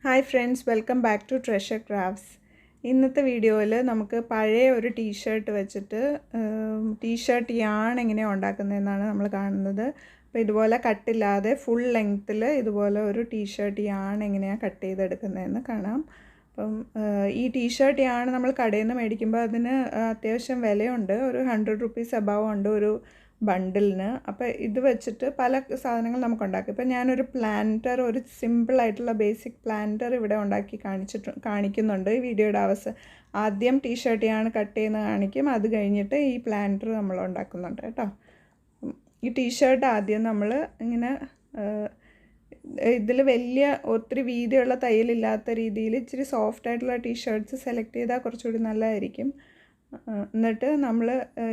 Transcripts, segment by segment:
Hi friends, welcome back to Treasure Crafts. ഇന്നത്തെ വീഡിയോയിൽ നമുക്ക് പഴയ ഒരു ടീഷർട്ട് വെച്ചിട്ട് ടീഷർട്ട് യാൺ എങ്ങനെയാണ് ഉണ്ടാക്കുന്നതെന്നാണ് നമ്മൾ കാണുന്നത്. അപ്പോൾ ഇതുപോലെ കട്ടില്ലാതെ ഫുൾ ലെങ്ത്തിൽ ഇതുപോലെ ഒരു ടീഷർട്ട് യാൺ എങ്ങനെയാണ് കട്ട് ചെയ്തെടുക്കുന്നതെന്ന് കാണാം. അപ്പം ഈ ടീഷർട്ട് യാൺ നമ്മൾ കടയിൽ നിന്ന് മേടിക്കുമ്പോൾ അതിന് അത്യാവശ്യം വിലയുണ്ട്. ഒരു 100 റുപ്പീസ് അബവ് ഉണ്ട് ഒരു ബണ്ടിലിന്. അപ്പോൾ ഇത് വെച്ചിട്ട് പല സാധനങ്ങൾ നമുക്ക് ഉണ്ടാക്കാം. ഇപ്പോൾ ഞാനൊരു പ്ലാന്റർ, ഒരു സിമ്പിളായിട്ടുള്ള ബേസിക് പ്ലാന്റർ ഇവിടെ ഉണ്ടാക്കി കാണിക്കുന്നുണ്ട് ഈ വീഡിയോയുടെ ആദ്യം ടീഷർട്ട് യാണ് കട്ട് ചെയ്യുന്നത് കാണിക്കും. അത് കഴിഞ്ഞിട്ട് ഈ പ്ലാന്റർ നമ്മൾ ഉണ്ടാക്കുന്നുണ്ട് കേട്ടോ. ഈ ടീഷർട്ട് ആദ്യം നമ്മൾ ഇങ്ങനെ ഇതിൽ വലിയ ഒത്തിരി വീതിയുള്ള തയ്യലില്ലാത്ത രീതിയിൽ ഇച്ചിരി സോഫ്റ്റായിട്ടുള്ള ടീഷർട്ട്സ് സെലക്ട് ചെയ്താൽ കുറച്ചുകൂടി നല്ലതായിരിക്കും. എന്നിട്ട് നമ്മൾ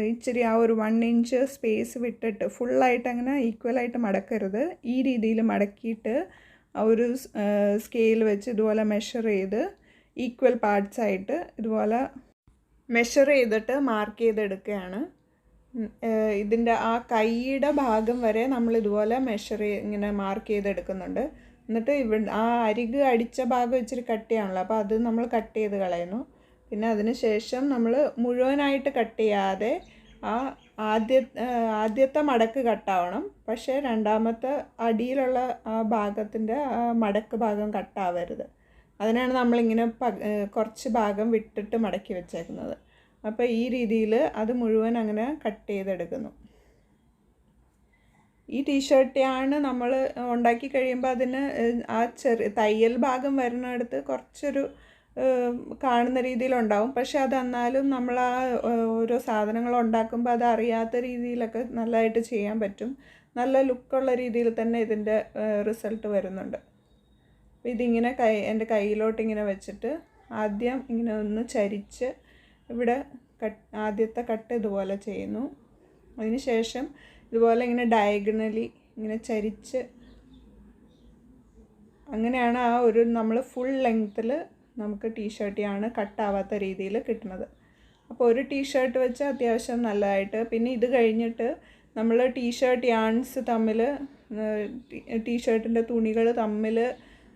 ഇച്ചിരി ആ ഒരു 1 ഇഞ്ച് സ്പേസ് വിട്ടിട്ട് ഫുള്ളായിട്ട് അങ്ങനെ ഈക്വലായിട്ട് മടക്കരുത്. ഈ രീതിയിൽ മടക്കിയിട്ട് ആ ഒരു സ്കെയിൽ വെച്ച് ഇതുപോലെ മെഷർ ചെയ്ത് ഈക്വൽ പാർട്സ് ആയിട്ട് ഇതുപോലെ മെഷർ ചെയ്തിട്ട് മാർക്ക് ചെയ്തെടുക്കുകയാണ്. ഇതിൻ്റെ ആ കൈയുടെ ഭാഗം വരെ നമ്മൾ ഇതുപോലെ ഇങ്ങനെ മാർക്ക് ചെയ്തെടുക്കുന്നുണ്ട്. എന്നിട്ട് ആ അരിക് അടിച്ച ഭാഗം ഇച്ചിരി കട്ടിയാണല്ലോ, അപ്പോൾ അത് നമ്മൾ കട്ട് ചെയ്ത് കളയുന്നു. പിന്നെ അതിന് ശേഷം നമ്മൾ മുഴുവനായിട്ട് കട്ട് ചെയ്യാതെ ആദ്യത്തെ മടക്ക് കട്ടാവണം. പക്ഷേ രണ്ടാമത്തെ അടിയിലുള്ള ആ ഭാഗത്തിൻ്റെ മടക്ക് ഭാഗം കട്ടാവരുത്. അതിനാണ് നമ്മളിങ്ങനെ കുറച്ച് ഭാഗം വിട്ടിട്ട് മടക്കി വെച്ചേക്കുന്നത്. അപ്പോൾ ഈ രീതിയിൽ അത് മുഴുവൻ അങ്ങനെ കട്ട് ചെയ്തെടുക്കുന്നു. ഈ ടീഷർട്ടാണ് നമ്മൾ ഉണ്ടാക്കി കഴിയുമ്പോൾ അതിന് ആ തയ്യൽ ഭാഗം വരുന്നിടത്ത് കുറച്ചൊരു കാണുന്ന രീതിയിലുണ്ടാവും. പക്ഷെ അത് എന്നാലും നമ്മൾ ആ ഓരോ സാധനങ്ങൾ ഉണ്ടാക്കുമ്പോൾ അത് അറിയാത്ത രീതിയിലൊക്കെ നല്ലതായിട്ട് ചെയ്യാൻ പറ്റും. നല്ല ലുക്കുള്ള രീതിയിൽ തന്നെ ഇതിൻ്റെ റിസൾട്ട് വരുന്നുണ്ട്. അപ്പോൾ ഇതിങ്ങനെ എൻ്റെ കയ്യിലോട്ട് ഇങ്ങനെ വെച്ചിട്ട് ആദ്യം ഇങ്ങനെ ഒന്ന് ചരിച്ച് ഇവിടെ ആദ്യത്തെ കട്ട് ഇതുപോലെ ചെയ്യുന്നു. അതിന് ശേഷം ഇതുപോലെ ഇങ്ങനെ ഡയഗണലി ഇങ്ങനെ ചരിച്ച് അങ്ങനെയാണ് ആ ഒരു നമ്മൾ ഫുൾ ലെങ്ത്തിൽ നമുക്ക് ടീഷർട്ടാണ് കട്ടാവാത്ത രീതിയിൽ കിട്ടുന്നത്. അപ്പോൾ ഒരു ടീഷർട്ട് വെച്ച് അത്യാവശ്യം നല്ലതായിട്ട്. പിന്നെ ഇത് കഴിഞ്ഞിട്ട് നമ്മൾ ടീഷർട്ട് യാൺസ് തമ്മിൽ ടീഷർട്ടിൻ്റെ തുണികൾ തമ്മിൽ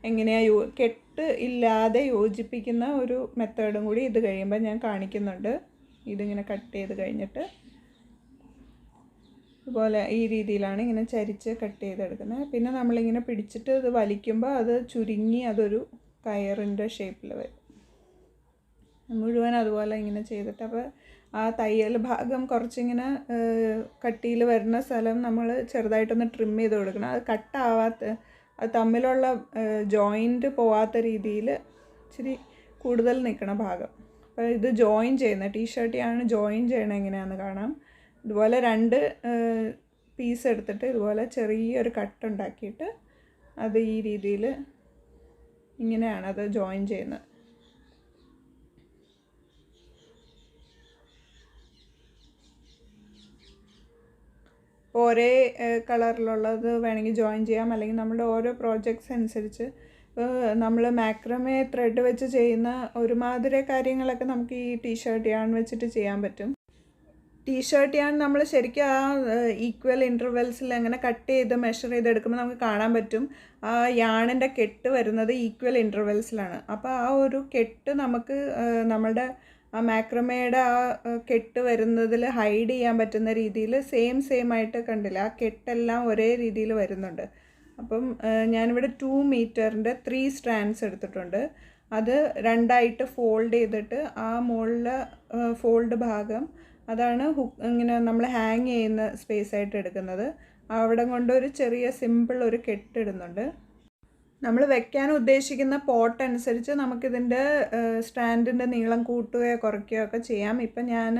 എങ്ങനെയാണ് കെട്ട് ഇല്ലാതെ യോജിപ്പിക്കുന്ന ഒരു മെത്തേഡും കൂടി ഇത് കഴിയുമ്പോൾ ഞാൻ കാണിക്കുന്നുണ്ട്. ഇതിങ്ങനെ കട്ട് ചെയ്ത് കഴിഞ്ഞിട്ട് ഇതുപോലെ ഈ രീതിയിലാണ് ഇങ്ങനെ ചരിച്ച് കട്ട് ചെയ്തെടുക്കുന്നത്. പിന്നെ നമ്മളിങ്ങനെ പിടിച്ചിട്ട് ഇത് വലിക്കുമ്പോൾ അത് ചുരുങ്ങി അതൊരു കയറിൻ്റെ ഷേപ്പിൽ വരും. മുഴുവൻ അതുപോലെ ഇങ്ങനെ ചെയ്തിട്ട് അപ്പോൾ ആ തയ്യൽ ഭാഗം കുറച്ചിങ്ങനെ കട്ടിയിൽ വരുന്ന സ്ഥലം നമ്മൾ ചെറുതായിട്ടൊന്ന് ട്രിം ചെയ്ത് കൊടുക്കണം. അത് കട്ടാവാത്ത, അത് തമ്മിലുള്ള ജോയിൻറ്റ് പോവാത്ത രീതിയിൽ ഇച്ചിരി കൂടുതൽ നിൽക്കണ ഭാഗം. അപ്പോൾ ഇത് ജോയിൻ ചെയ്യുന്ന ടീഷർട്ടാണ് ജോയിൻ ചെയ്യണത് എങ്ങനെയാണെന്ന് കാണാം. ഇതുപോലെ 2 പീസ് എടുത്തിട്ട് ഇതുപോലെ ചെറിയൊരു കട്ട് ഉണ്ടാക്കിയിട്ട് അത് ഈ രീതിയിൽ ഇങ്ങനെയാണ് അത് ജോയിൻ ചെയ്യുന്നത്. ഒരേ കളറിലുള്ളത് വേണമെങ്കിൽ ജോയിൻ ചെയ്യാം, അല്ലെങ്കിൽ നമ്മുടെ ഓരോ പ്രോജക്ട്സ് അനുസരിച്ച് നമ്മൾ മാക്രമേ ത്രെഡ് വെച്ച് ചെയ്യുന്ന ഒരുമാതിരി കാര്യങ്ങളൊക്കെ നമുക്ക് ഈ ടീഷർട്ട് യാൺ വെച്ചിട്ട് ചെയ്യാൻ പറ്റും. ടീഷർട്ട് യാൺ നമ്മൾ ശരിക്കും ആ ഈക്വൽ ഇൻ്റർവെൽസിൽ അങ്ങനെ കട്ട് ചെയ്ത് മെഷർ ചെയ്തെടുക്കുമ്പോൾ നമുക്ക് കാണാൻ പറ്റും ആ യാണിൻ്റെ കെട്ട് വരുന്നത് ഈക്വൽ ഇൻ്റർവെൽസിലാണ്. അപ്പോൾ ആ ഒരു കെട്ട് നമുക്ക് നമ്മുടെ ആ മാക്രമയുടെ ആ കെട്ട് വരുന്നതിൽ ഹൈഡ് ചെയ്യാൻ പറ്റുന്ന രീതിയിൽ സെയിം ആയിട്ട് കണ്ടില്ല, ആ കെട്ടെല്ലാം ഒരേ രീതിയിൽ വരുന്നുണ്ട്. അപ്പം ഞാനിവിടെ 2 മീറ്ററിൻ്റെ 3 സ്ട്രാൻഡ്സ് എടുത്തിട്ടുണ്ട്. അത് 2ആയിട്ട് ഫോൾഡ് ചെയ്തിട്ട് ആ മുകളിലെ ഫോൾഡ് ഭാഗം അതാണ് ഇങ്ങനെ നമ്മൾ ഹാങ് ചെയ്യുന്ന സ്പേസ് ആയിട്ട് എടുക്കുന്നത്. അവിടെ കൊണ്ട് ഒരു ചെറിയ സിമ്പിൾ ഒരു കെട്ടിടുന്നുണ്ട്. നമ്മൾ വെക്കാൻ ഉദ്ദേശിക്കുന്ന പോട്ട് അനുസരിച്ച് നമുക്കിതിൻ്റെ സ്റ്റാൻഡിൻ്റെ നീളം കൂട്ടുകയോ കുറയ്ക്കുകയോ ഒക്കെ ചെയ്യാം. ഇപ്പം ഞാൻ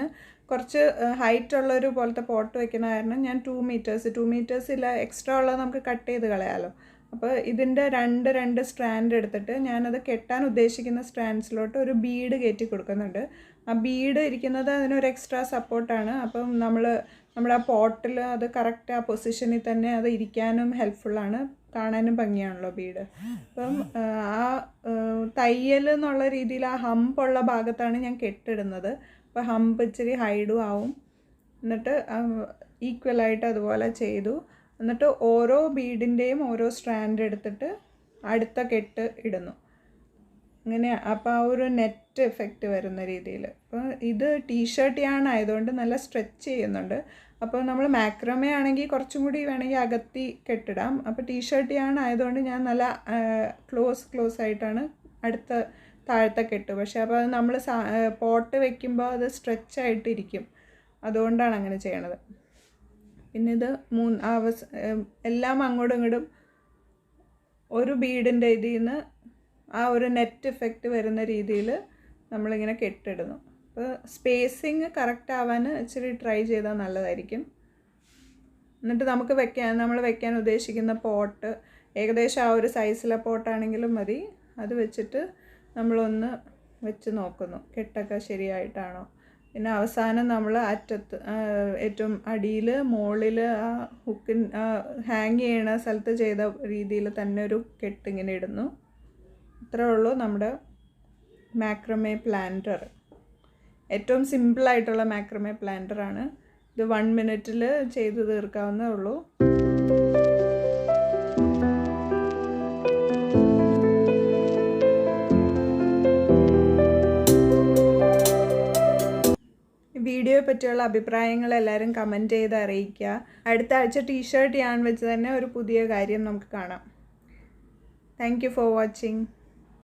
കുറച്ച് ഹൈറ്റുള്ളൊരു പോലത്തെ പോട്ട് വെക്കുന്ന കാരണം ഞാൻ 2 മീറ്റേഴ്സില്ല, എക്സ്ട്രാ ഉള്ളത് നമുക്ക് കട്ട് ചെയ്ത് കളയാമല്ലോ. അപ്പോൾ ഇതിൻ്റെ രണ്ട് സ്ട്രാൻഡ് എടുത്തിട്ട് ഞാനത് കെട്ടാൻ ഉദ്ദേശിക്കുന്ന സ്ട്രാൻഡ്സിലോട്ട് ഒരു ബീഡ് കയറ്റി കൊടുക്കുന്നുണ്ട്. ആ ബീഡ് ഇരിക്കുന്നത് അതിനൊരു എക്സ്ട്രാ സപ്പോർട്ടാണ്. അപ്പം നമ്മുടെ ആ പോട്ടിൽ അത് കറക്റ്റ് ആ പൊസിഷനിൽ തന്നെ അത് ഇരിക്കാനും ഹെൽപ്ഫുള്ളാണ്, കാണാനും ഭംഗിയാണല്ലോ ബീഡ്. അപ്പം ആ തയ്യൽ എന്നുള്ള രീതിയിൽ ആ ഹമ്പുള്ള ഭാഗത്താണ് ഞാൻ കെട്ടിടുന്നത്. അപ്പോൾ ഹമ്പ് ഇച്ചിരി ഹൈഡും ആവും. എന്നിട്ട് ഈക്വലായിട്ട് അതുപോലെ ചെയ്തു. എന്നിട്ട് ഓരോ ബീഡിൻ്റെയും ഓരോ സ്ട്രാൻഡ് എടുത്തിട്ട് അടുത്ത കെട്ട് ഇടുന്നു. ഇങ്ങനെ അപ്പോൾ ആ ഒരു നെറ്റ് എഫക്റ്റ് വരുന്ന രീതിയിൽ. അപ്പോൾ ഇത് ടീഷർട്ട് യാൺ ആയതുകൊണ്ട് നല്ല സ്ട്രെച്ച് ചെയ്യുന്നുണ്ട്. അപ്പോൾ നമ്മൾ മാക്രമേ ആണെങ്കിൽ കുറച്ചും കൂടി വേണമെങ്കിൽ അകത്തി കെട്ടിടാം. അപ്പോൾ ടീഷർട്ട് യാൺ ആയതുകൊണ്ട് ഞാൻ നല്ല ക്ലോസ് ആയിട്ടാണ് അടുത്ത താഴത്തെ കെട്ട്. പക്ഷേ അപ്പോൾ അത് നമ്മൾ പോട്ട് വെക്കുമ്പോൾ അത് സ്ട്രെച്ച് ആയിട്ടിരിക്കും, അതുകൊണ്ടാണ് അങ്ങനെ ചെയ്യണത്. പിന്നെ ഇത് എല്ലാം അങ്ങോട്ടും ഇങ്ങോട്ടും ഒരു ബീഡിൻ്റെ ഇതിൽ നിന്ന് ആ ഒരു നെറ്റ് എഫക്റ്റ് വരുന്ന രീതിയിൽ നമ്മളിങ്ങനെ കെട്ടിടുന്നു. അപ്പോൾ സ്പേസിങ് കറക്റ്റ് ആവാൻ ഇച്ചിരി ട്രൈ ചെയ്താൽ നല്ലതായിരിക്കും. എന്നിട്ട് നമുക്ക് നമ്മൾ വെക്കാൻ ഉദ്ദേശിക്കുന്ന പോട്ട് ഏകദേശം ആ ഒരു സൈസിലെ പോട്ടാണെങ്കിലും മതി. അത് വെച്ചിട്ട് നമ്മളൊന്ന് വെച്ച് നോക്കുന്നു കെട്ടൊക്കെ ശരിയായിട്ടാണോ. പിന്നെ അവസാനം നമ്മൾ അറ്റത്ത് ഏറ്റവും അടിയിൽ മുകളിൽ ആ ഹാങ് ചെയ്യണ സ്ഥലത്ത് ചെയ്ത രീതിയിൽ തന്നെ ഒരു കെട്ടിങ്ങനെ ഇടുന്നു. ഇത്രേ ഉള്ളൂ നമ്മുടെ മാക്രമേ പ്ലാന്റർ. ഏറ്റവും സിമ്പിളായിട്ടുള്ള മാക്രമേ പ്ലാന്ററാണ് ഇത്. 1 മിനിറ്റിൽ ചെയ്ത് തീർക്കാവുന്നേ ഉള്ളൂ. വീഡിയോയെ പറ്റിയുള്ള അഭിപ്രായങ്ങൾ എല്ലാവരും കമൻറ്റ് ചെയ്ത് അറിയിക്കുക. അടുത്ത ആഴ്ച ടീഷർട്ട് യാൺ വെച്ച് തന്നെ ഒരു പുതിയ കാര്യം നമുക്ക് കാണാം. Thank you for watching.